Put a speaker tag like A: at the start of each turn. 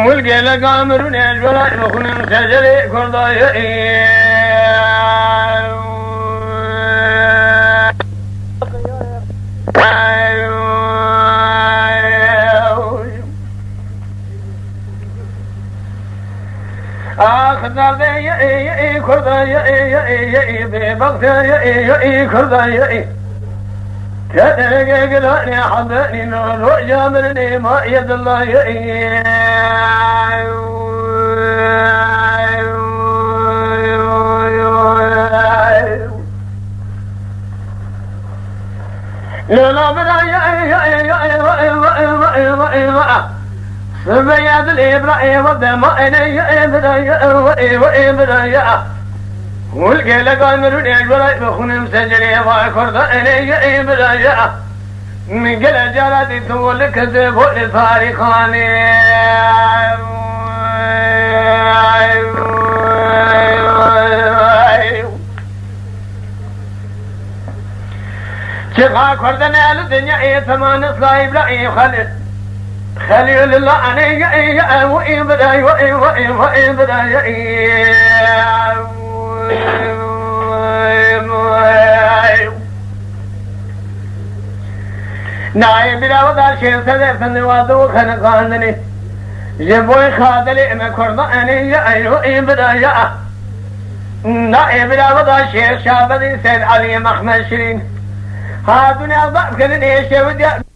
A: والقيل قامرون الجلال مخنم شجري كرضايا آخذ ذي كرضايا ببغث كرضايا تدرك قلاني حضني نور جامرني ما يد الله لا بلا سبياد الإبراء والدماء والقيل قامرون الجلال بخنم سجري وكرض إلي بلايا من قل جلالي تقول كذب للفارقاني شفا كردنا الدنيا ثمان صلايب لا خليل الله أنا وإن بداي وإن بداي نايم بلا ودا شيء سدف النوادو خنقانني جبوي خادلي ما كرضاني وإن بداي نايم بلا ودا شيء شابدي سيد علي محمد شيرين هادوني أضعف كذني شودي